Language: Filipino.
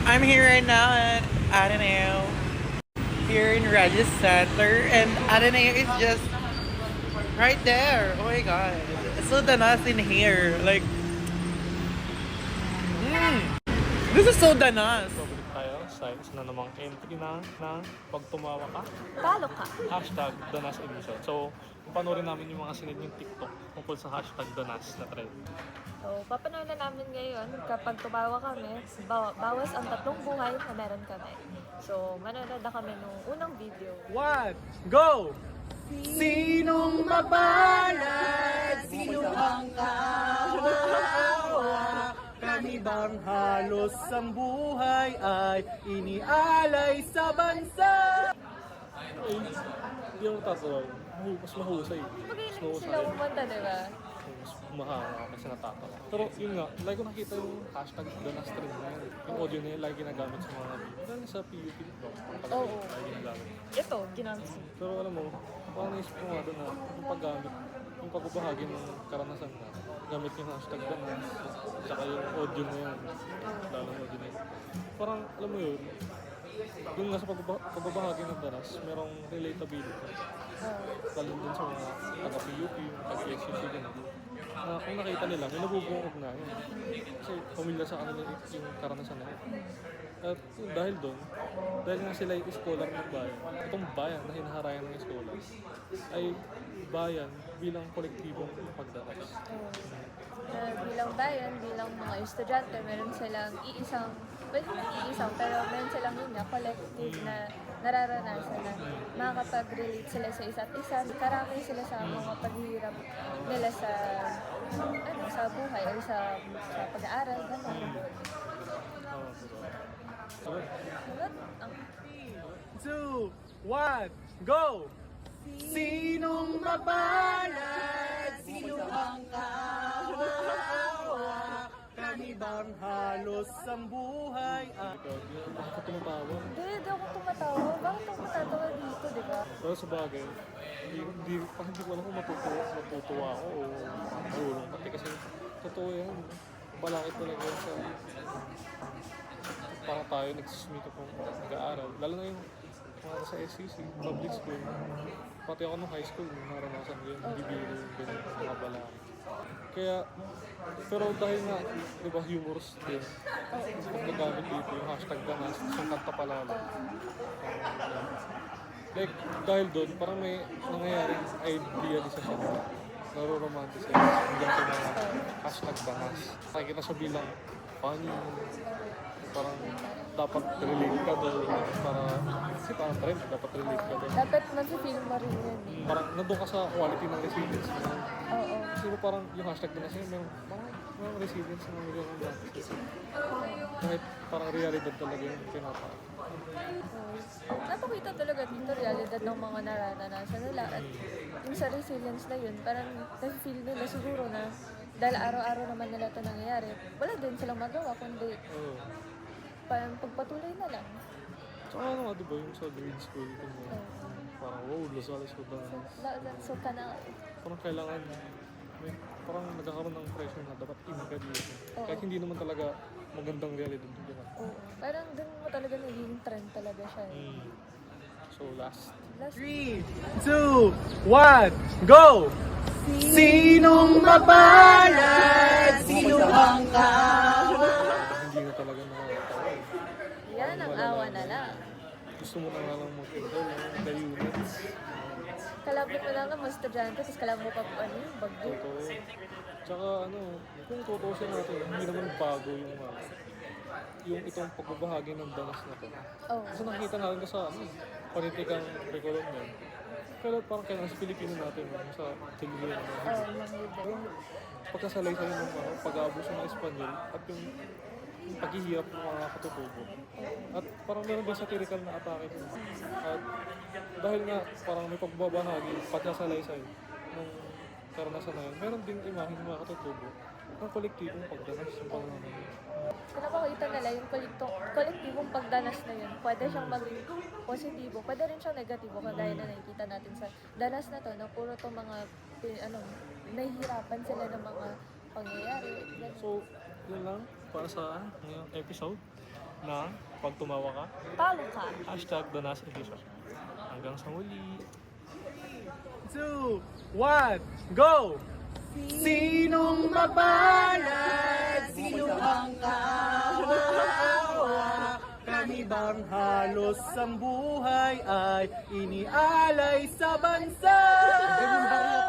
I'm here right now at Ateneo, here in Regis Center, and Ateneo is just right there. Oh my god. It's so danas in here. Like, this is so danas. Pabalik tayo sa isa na namang entry na pag tumawa ka, Talo ka. hashtag Danas Edition. So, panoorin namin yung mga sinid yung TikTok tungkol sa hashtag Danas na trend. So, papanood na namin ngayon kapag tumawa kami, bawas ang 3 buhay na meron kami. So, manonood na kami nung unang video. One, go! Sinong mabalad? Sino ang kawawa? Kami bang halos ang buhay ay inialay sa bansa? Ay, hindi ako tatawa. Mas mahusay. Magaling sila kumanta, di ba? Mas mahanga kasi natatawa. Pero yun nga, like ko nakita yung hashtag Danas trend na yun. Yung audio na yun, lagi ginagamit sa mga video. Lalo sa PUP, no? Oo. Lagi ginagamit. Ito, ginamit. Pero alam mo, parang naisip ko nga doon na yung paggamit, yung pagbabahagi ng karanasan na gamit yung hashtag Danas, tsaka yung audio na yun, lalo yung audio na yun. Parang, alam mo yun, doon nga sa pagbabahagi ng Danas, merong relatability. Lalo din sa mga taga-PUP, taga-SCC, gano'n. Na kung nakita nila, may nabubungog na yun. Kasi pamilya sa kanila yung karanasan na yun. At dahil doon, dahil nga sila yung scholar ng bayan, itong bayan na hinaharayan ng scholar, ay bayan bilang kolektibong pagdanas. Bilang bayan, bilang mga estudyante, meron silang iisang, pwede na iisang, pero meron silang yun nga, collective na nararanasan na makakapag-relate sila sa isa't isa. Karami sila sa mga paghihirap nila sa sa buhay o sa pag-aaral, gano'n. Okay. Ang 2, 1, go! Sinong mabalad? Sino ang kawawa? Kami bang halos ang buhay ay... Ako tumatawa. Hindi ako tumatawa. Bakit ako matatawa dito, di ba? Pero sa bagay, hindi ko alam kung matutuwa ako o mahulong. Kasi totoo yan. Balakit talaga yan sa... Parang tayo nagsusumikap ng nag-aaral. Lalo na yung mga sa SCC, public school. Pati ako nung high school, naranasan ko yun. Hindi biro yung ganun, mga balakit. Kaya, pero dahil nga, di ba, humorous din. Pag nagamit dito yung hashtag Danas, yung kanta palalo. Like, dahil doon, parang may nangyayaring idealization na naro-romanticize hanggang sa mga hashtag Danas. Nakikita siya bilang funny, parang dapat relate ka doon, kasi parang trend, dapat relate ka doon. Dapat mag-film mo rin yun. Parang nandun ka sa quality ng resilience. Oo. Kasi parang yung hashtag Danas yun, merong resilience na merong dapat. Kahit parang realidad talaga yung pinapakita. Napakita talaga dito realidad ng mga nararanasan nila at yung sa resilience na yun, parang na-feel nila siguro na dahil araw-araw naman nila ito nangyayari, wala din silang magawa kundi parang pagpatuloy na lang. Tsaka ano nga diba yung sa grade school, parang wow, Lasales ko ba? So kana, Parang kailangan, parang nagkakaroon ng pressure na dapat in ka dito. Oo. Kahit hindi naman talaga magandang realidad dito na. parang dun mo talaga naging trend talaga siya. So last. 3, 2, 1, go! Sinong mabalad? Sino ang kawawa? Hindi na talaga nakakatawa. Yan ang awa na lang. Gusto mo na nga lang mag-enroll ng units. Kalapit mo lang ng mga estudyante, tapos kalapit mo pa yung bagyo. Totoo. Tsaka ano, kung tutusin natin, hindi naman bago yung itong pagbabahagi ng Danas na to. Oh. Kasi nakikita natin ka sa politikang curriculum yan. Pero parang kaya sa Pilipino natin, sa Pilipino Mga pagkasalaysay ng pag-aabuso ng Espanyol at yung paghihirap ng mga katutubo. At parang meron din satirical na atake dun. At dahil nga parang may pagbabahagi, pagkasalaysay ng karanasan na yun, meron din imahe ng mga katutubo ng kolektibong pagdanas yung pangalan. Pinapakita nila yung kolektibong pagdanas na yun. Pwede siyang maging positibo, pwede rin siyang negatibo kagaya na nakikita natin sa danas na to, na puro to mga nahihirapan sila ng mga pangyayari. So, yun lang para sa ngayong episode. na pag tumawa ka, Talo ka. hashtag Danas Edition. Hanggang sa muli. 2, 1, go! Sinong mabalad? Sino ang kaawa? Kami bang halos ang buhay ay inialay sa bansa?